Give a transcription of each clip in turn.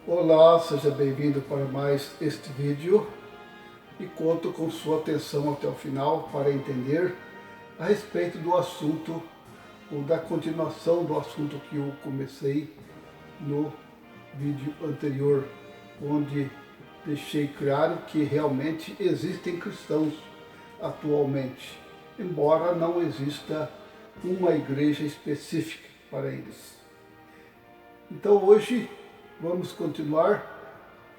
Olá, seja bem-vindo para mais este vídeo e conto com sua atenção até o final para entender a respeito do assunto ou da continuação do assunto que eu comecei no vídeo anterior, onde deixei claro que realmente existem cristãos atualmente, embora não exista uma igreja específica para eles. Então hoje vamos continuar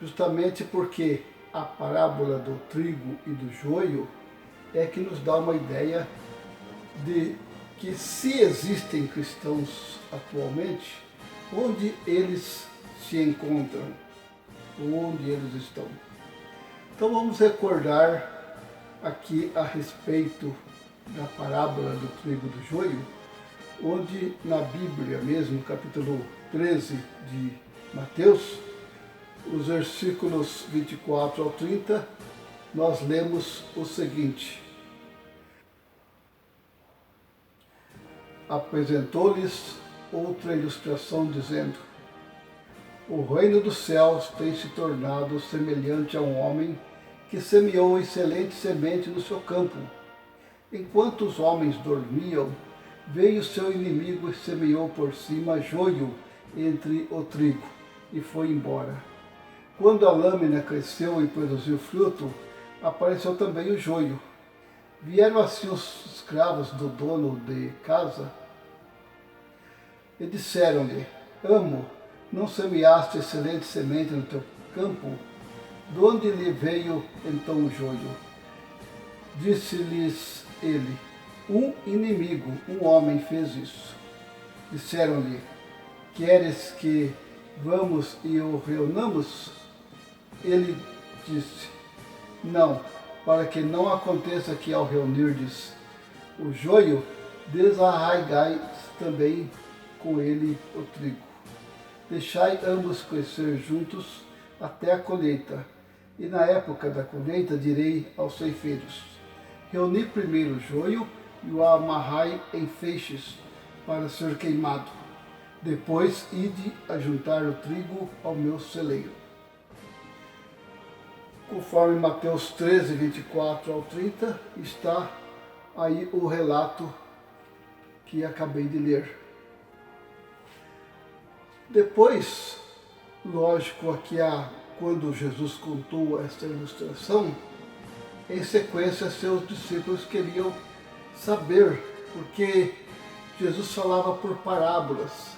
justamente porque a parábola do trigo e do joio é que nos dá uma ideia de que se existem cristãos atualmente, onde eles se encontram, onde eles estão. Então vamos recordar aqui a respeito da parábola do trigo e do joio, onde na Bíblia mesmo, capítulo 13 de Mateus, os versículos 24 ao 30, nós lemos o seguinte: Apresentou-lhes outra ilustração, dizendo: O reino dos céus tem se tornado semelhante a um homem que semeou excelente semente no seu campo. Enquanto os homens dormiam, veio seu inimigo e semeou por cima joio entre o trigo, e foi embora. Quando a lâmina cresceu e produziu fruto, apareceu também o joio. Vieram assim os escravos do dono de casa e disseram-lhe: Amo, não semeaste excelente semente no teu campo? De onde lhe veio então o joio? Disse-lhes ele: Um inimigo, um homem, fez isso. Disseram-lhe: Queres que vamos e o reunamos? Ele disse: Não, para que não aconteça que ao reunirdes o joio, desarraigais também com ele o trigo. Deixai ambos crescer juntos até a colheita, e na época da colheita direi aos ceifeiros: Reuni primeiro o joio e o amarrai em feixes para ser queimado. Depois ide ajuntar o trigo ao meu celeiro. Conforme Mateus 13, 24 ao 30, está aí o relato que acabei de ler. Depois, lógico, aqui quando Jesus contou esta ilustração, em sequência seus discípulos queriam saber, porque Jesus falava por parábolas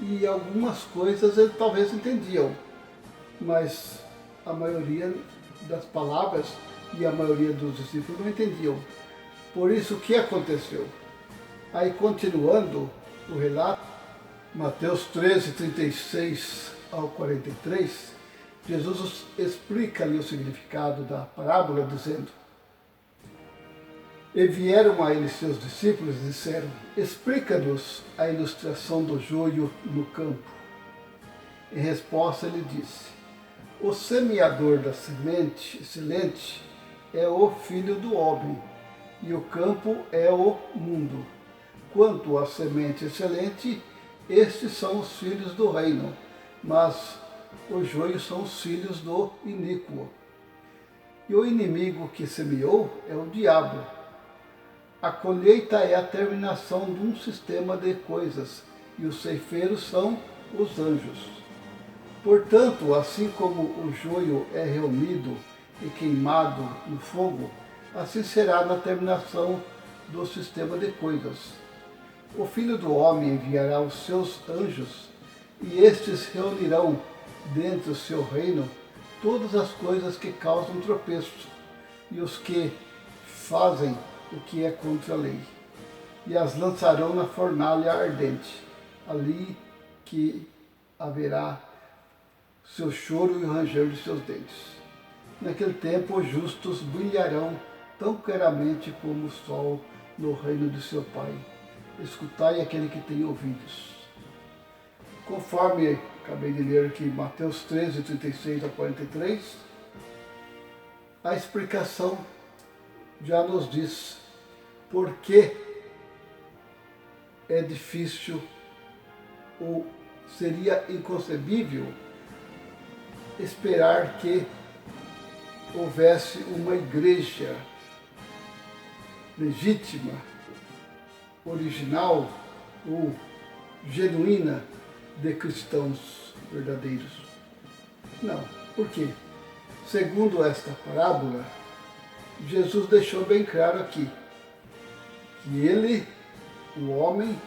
e algumas coisas eles talvez entendiam, mas a maioria das palavras e a maioria dos discípulos não entendiam. Por isso, o que aconteceu? Aí, continuando o relato, Mateus 13, 36 ao 43, Jesus explica ali o significado da parábola, dizendo: E vieram a ele seus discípulos e disseram: Explica-nos a ilustração do joio no campo. Em resposta ele disse: O semeador da semente excelente é o Filho do Homem, e o campo é o mundo. Quanto à semente excelente, estes são os filhos do reino, mas os joios são os filhos do iníquo. E o inimigo que semeou é o diabo. A colheita é a terminação de um sistema de coisas, e os ceifeiros são os anjos. Portanto, assim como o joio é reunido e queimado no fogo, assim será na terminação do sistema de coisas. O Filho do Homem enviará os seus anjos, e estes reunirão dentro do seu reino todas as coisas que causam tropeço, e os que fazem o que é contra a lei, e as lançarão na fornalha ardente, ali que haverá seu choro e o ranger de seus dentes. Naquele tempo os justos brilharão tão claramente como o sol no reino de seu Pai. Escutai aquele que tem ouvidos. Conforme acabei de ler aqui Mateus 13, 36 a 43, a explicação já nos diz por que é difícil ou seria inconcebível esperar que houvesse uma igreja legítima, original ou genuína de cristãos verdadeiros. Não. Por quê? Segundo esta parábola, Jesus deixou bem claro aqui que ele, o homem,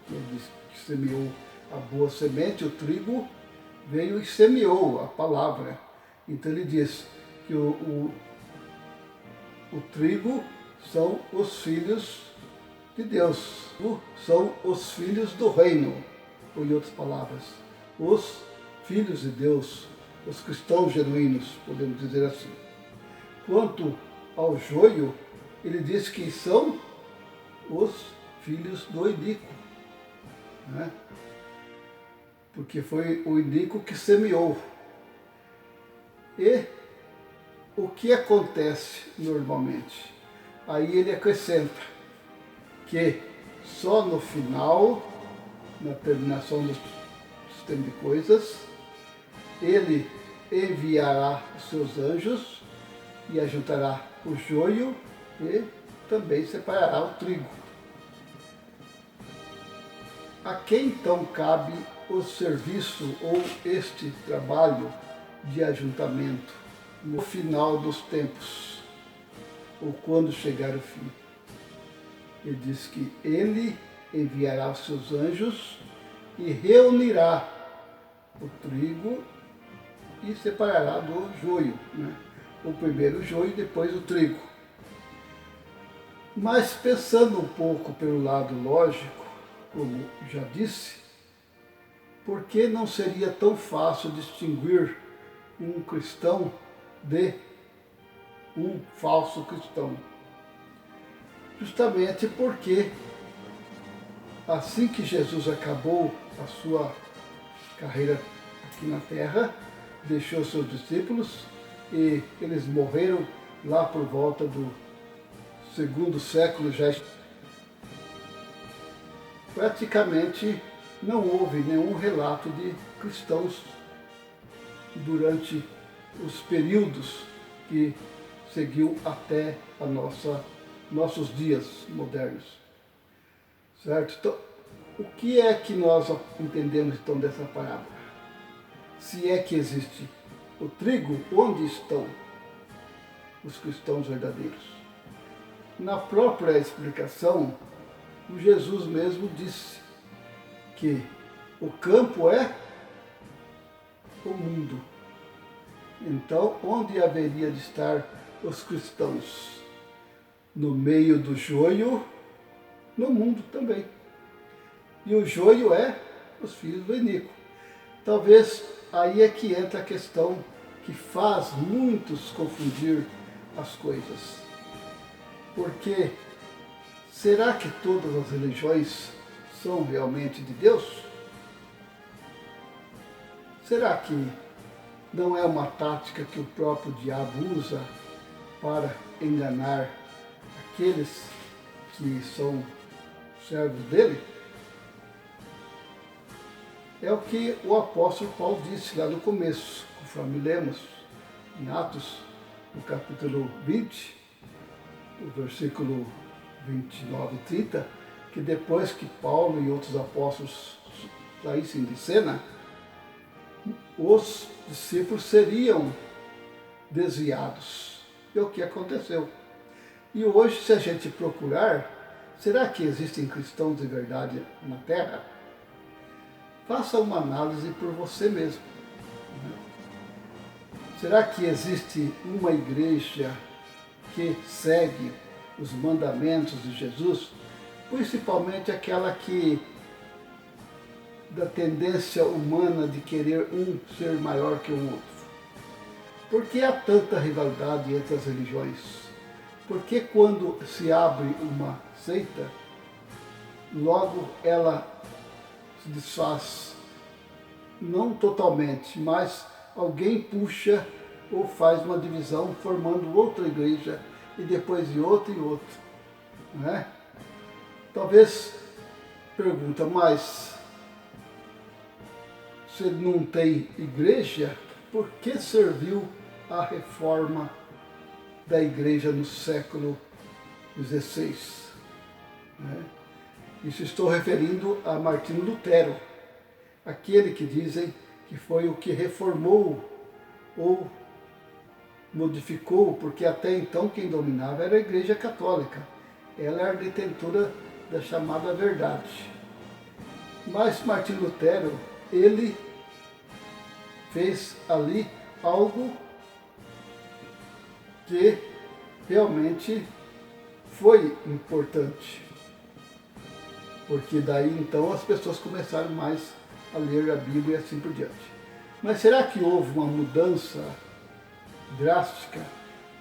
que semeou a boa semente, o trigo, veio e semeou a palavra. Então ele diz que o trigo são os filhos de Deus, são os filhos do reino, ou em outras palavras, os filhos de Deus, os cristãos genuínos, podemos dizer assim. Quanto ao joio, ele diz que são os filhos do iníquo, né? Porque foi o iníquo que semeou. E o que acontece normalmente? Aí ele acrescenta que só no final, na terminação do sistema de coisas, ele enviará os seus anjos e ajuntará o joio e também separará o trigo. A quem então cabe o serviço ou este trabalho de ajuntamento no final dos tempos, ou quando chegar o fim? Ele diz que ele enviará os seus anjos e reunirá o trigo e separará do joio, né? O primeiro o joio e depois o trigo. Mas pensando um pouco pelo lado lógico, como já disse, por que não seria tão fácil distinguir um cristão de um falso cristão? Justamente porque assim que Jesus acabou a sua carreira aqui na terra, deixou seus discípulos e eles morreram lá por volta do segundo século já. Praticamente não houve nenhum relato de cristãos durante os períodos que seguiu até nossos dias modernos. Certo? Então, o que é que nós entendemos então dessa parábola? Se é que existe o trigo, onde estão os cristãos verdadeiros? Na própria explicação, o Jesus mesmo disse que o campo é o mundo. Então, onde haveria de estar os cristãos? No meio do joio, no mundo também. E o joio é os filhos do iníquo. Talvez aí é que entra a questão que faz muitos confundir as coisas. Porque será que todas as religiões são realmente de Deus? Será que não é uma tática que o próprio diabo usa para enganar aqueles que são servos dele? É o que o apóstolo Paulo disse lá no começo, conforme lemos em Atos, no capítulo 20, o versículo 29 e 30, que depois que Paulo e outros apóstolos saíssem de cena, os discípulos seriam desviados. É o que aconteceu. E hoje, se a gente procurar, será que existem cristãos de verdade na Terra? Faça uma análise por você mesmo. Será que existe uma igreja que segue os mandamentos de Jesus? Principalmente aquela que, da tendência humana de querer um ser maior que o outro. Por que há tanta rivalidade entre as religiões? Porque quando se abre uma seita, logo ela se desfaz, não totalmente, mas alguém puxa ou faz uma divisão formando outra igreja e depois de outra e outra, não é? Talvez pergunta, mas se não tem igreja, por que serviu a reforma da igreja no século XVI. Né? Isso estou referindo a Martinho Lutero, aquele que dizem que foi o que reformou ou modificou, porque até então quem dominava era a Igreja Católica. Ela era a detentora da chamada verdade. Mas Martinho Lutero, ele fez ali algo que realmente foi importante. Porque daí então as pessoas começaram mais a ler a Bíblia e assim por diante. Mas será que houve uma mudança drástica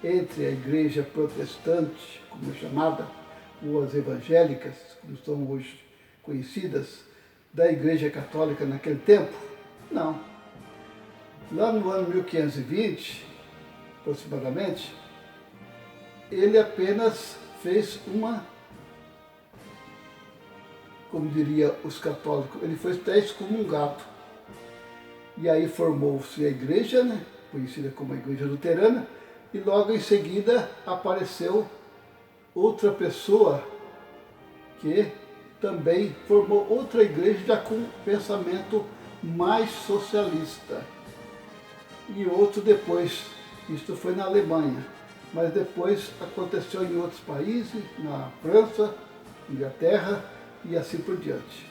entre a igreja protestante, como é chamada, ou as evangélicas, como são hoje conhecidas, da igreja católica naquele tempo? Não. Lá no ano 1520, aproximadamente, ele apenas fez uma, como diria os católicos, ele foi até excomungado. E aí formou-se a igreja, né, conhecida como a Igreja Luterana, e logo em seguida apareceu outra pessoa que também formou outra igreja já com pensamento mais socialista. E outro depois, isto foi na Alemanha, mas depois aconteceu em outros países, na França, Inglaterra e assim por diante.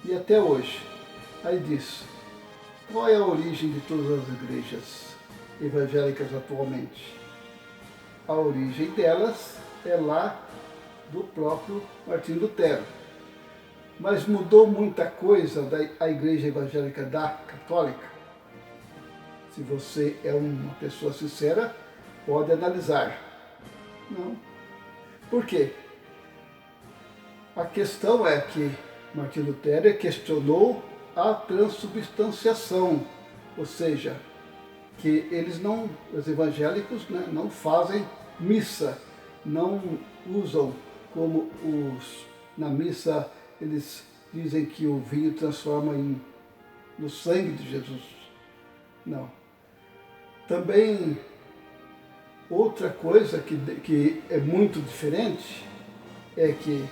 E até hoje. Aí diz, qual é a origem de todas as igrejas evangélicas atualmente? A origem delas é lá do próprio Martinho Lutero. Mas mudou muita coisa da igreja evangélica da católica? Se você é uma pessoa sincera, pode analisar. Não. Por quê? A questão é que Martinho Lutero questionou a transubstanciação, ou seja, que eles não, os evangélicos, né, não fazem missa, não usam como na missa eles dizem que o vinho transforma no sangue de Jesus. Não. Também outra coisa que é muito diferente é que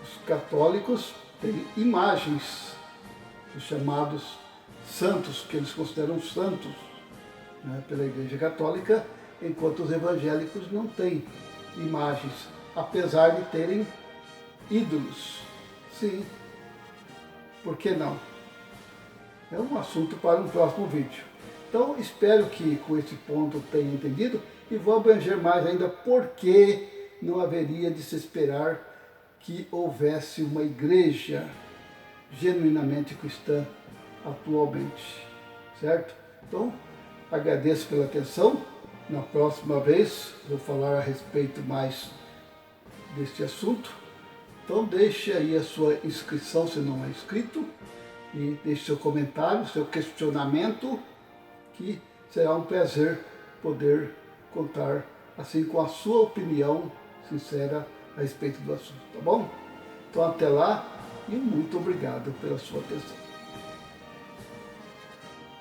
os católicos têm imagens dos chamados santos, que eles consideram santos, né, pela Igreja Católica, enquanto os evangélicos não têm imagens, apesar de terem ídolos. Sim, por que não? É um assunto para um próximo vídeo. Então, espero que com esse ponto tenha entendido e vou abranger mais ainda por que não haveria de se esperar que houvesse uma igreja genuinamente cristã atualmente, certo? Então, agradeço pela atenção. Na próxima vez vou falar a respeito mais deste assunto. Então deixe aí a sua inscrição se não é inscrito e deixe seu comentário, seu questionamento, que será um prazer poder contar assim com a sua opinião sincera a respeito do assunto, tá bom? Então até lá e muito obrigado pela sua atenção.